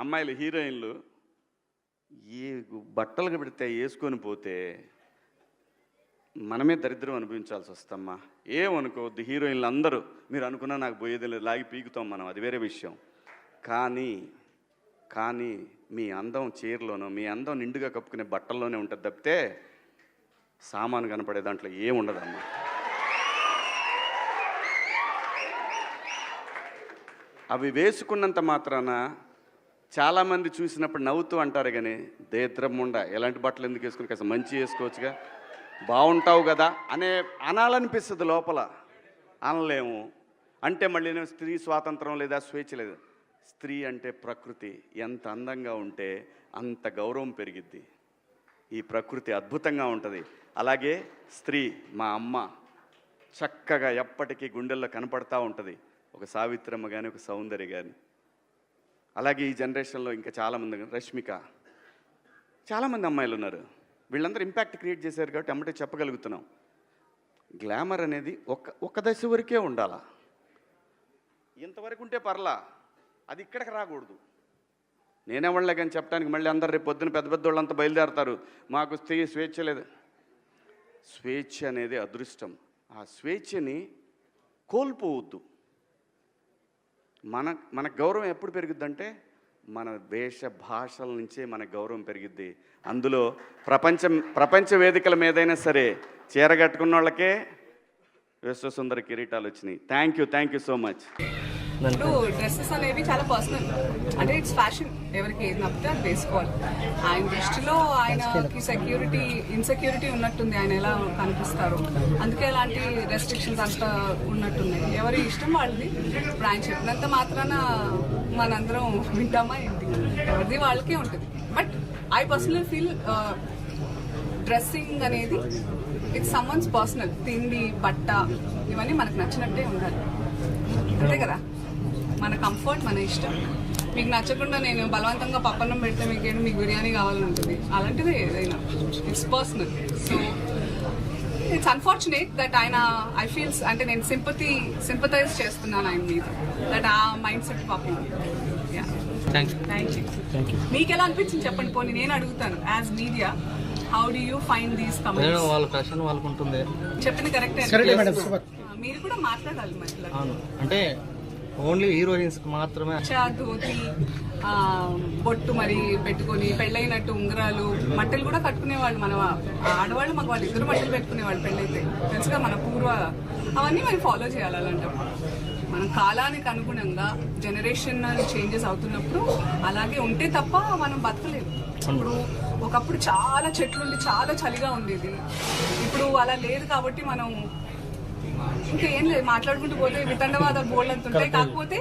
అమ్మాయిలు హీరోయిన్లు ఈ బట్టలు పెడితే వేసుకొని పోతే మనమే దరిద్రం అనుభవించాల్సి వస్తమ్మా. ఏమనుకోవద్దు, హీరోయిన్లు అందరూ మీరు అనుకున్నా నాకు పోయేది లేదు, లాగి పీకుతాం మనం, అది వేరే విషయం. కానీ మీ అందం చీరలోనో మీ అందం నిండుగా కప్పుకునే బట్టల్లోనే ఉంటుంది తప్పితే సామాను కనపడే దాంట్లో ఏముండదమ్మా. అవి వేసుకున్నంత మాత్రాన చాలామంది చూసినప్పుడు నవ్వుతూ అంటారు, కానీ దేద్రముండ ఎలాంటి బట్టలు ఎందుకు వేసుకుని కాస్త మంచి వేసుకోవచ్చుగా, బాగుంటావు కదా అనాలనిపిస్తుంది లోపల. అనలేము. అంటే మళ్ళీ స్త్రీ స్వాతంత్రం లేదా స్వేచ్ఛ లేదు. స్త్రీ అంటే ప్రకృతి, ఎంత అందంగా ఉంటే అంత గౌరవం పెరిగిద్ది. ఈ ప్రకృతి అద్భుతంగా ఉంటుంది. అలాగే స్త్రీ మా అమ్మ చక్కగా ఎప్పటికీ గుండెల్లో కనపడతా ఉంటుంది, ఒక సావిత్రమ్మ కానీ ఒక సౌందర్య కానీ. అలాగే ఈ జనరేషన్లో ఇంకా చాలామంది, రష్మిక, చాలామంది అమ్మాయిలు ఉన్నారు. వీళ్ళందరూ ఇంపాక్ట్ క్రియేట్ చేశారు కాబట్టి అమ్మటే చెప్పగలుగుతున్నాం. గ్లామర్ అనేది ఒక దశ వరకే ఉండాలా, ఇంతవరకు ఉంటే పర్లా, అది ఇక్కడికి రాకూడదు. నేనేవాళ్ళే కానీ చెప్పడానికి మళ్ళీ అందరు రేపు పొద్దున పెద్ద పెద్ద వాళ్ళంతా బయలుదేరతారు, మాకు స్త్రీ స్వేచ్ఛ లేదు. స్వేచ్ఛ అనేది అదృష్టం. ఆ స్వేచ్ఛని కోల్పోవద్దు. మన గౌరవం ఎప్పుడు పెరుగుద్దంటే మన వేష భాషల నుంచే మన గౌరవం పెరిగిద్ది. అందులో ప్రపంచ వేదికల మీదైనా సరే చీరగట్టుకున్న వాళ్ళకే విశ్వసుందర కిరీటాలు వచ్చినాయి. Thank you so much. ఇప్పుడు డ్రెస్సెస్ అనేవి చాలా పర్సనల్, అంటే ఇట్స్ ఫ్యాషన్, ఎవరికి ఏది నప్పితే అది వేసుకోవాలి. ఆయన దృష్టిలో ఆయనకి ఇన్సెక్యూరిటీ ఉన్నట్టుంది, ఆయన ఎలా కనిపిస్తారు, అందుకే అలాంటి రెస్ట్రిక్షన్స్ అంతా ఉన్నట్టున్నాయి. ఎవరి ఇష్టం వాళ్ళది. ఇప్పుడు ఆయన చెప్పినంత మాత్రాన మనందరం వింటామా ఏంటి? ఎవరిది వాళ్ళకే ఉంటుంది. But I personal feel dressing అనేది ఇట్స్ సమ్వన్స్ పర్సనల్. తిండి, బట్ట ఇవన్నీ మనకు నచ్చినట్టే ఉండాలి, అంతే కదా. మన కంఫర్ట్, మన ఇష్టం. మీకు నచ్చకుండా నేను బలవంతంగా పప్పన్నం పెడితే మీకు బిర్యానీ కావాలని ఉంటుంది, అలాంటిదే ఏదైనా. It's personal. So it's unfortunate that ఆయన ఐ ఫీల్స్, అంటే నేను సింపథైజ్ చేస్తున్నాను ఆయన మీద, దట్ ఆ మైండ్ సెట్ పాపం. Thank you. మీకు ఎలా అనిపించింది చెప్పండి. పోనీ నేను అడుగుతాను, as media, how do you find these comments? వాళ్ళ ఫ్యాషన్ వాళ్ళకు ఉంటుంది, చెప్పింది కరెక్టే. మీరు కూడా మాట్లాడాలి మధ్యలో. అంటే ఓన్లీ హీరోయిన్స్ మాత్రమే ధోతి, బొట్టు మరి పెట్టుకొని పెళ్ళైనట్టు ఉంగరాలు, మట్టలు కూడా కట్టుకునేవాళ్ళు. మన ఆడవాళ్ళు మగ వాళ్ళు ఇద్దరు మట్టలు పెట్టుకునేవాళ్ళు పెళ్ళైతే, తెలుసుగా మన పూర్వ. అవన్నీ మనం ఫాలో చేయాలి. అలాంటప్పుడు మనం కాలానికి అనుగుణంగా జనరేషన్ చేంజెస్ అవుతున్నప్పుడు అలాగే ఉంటే తప్ప మనం బతకలేము. ఇప్పుడు ఒకప్పుడు చాలా చెట్లుండి చాలా చలిగా ఉండేది, ఇప్పుడు అలా లేదు. కాబట్టి మనం ఇంకా ఏం లేదు, మాట్లాడుకుంటూ పోతే వితండవాదాలు బోల్డ్ అంతుంటాయి. కాకపోతే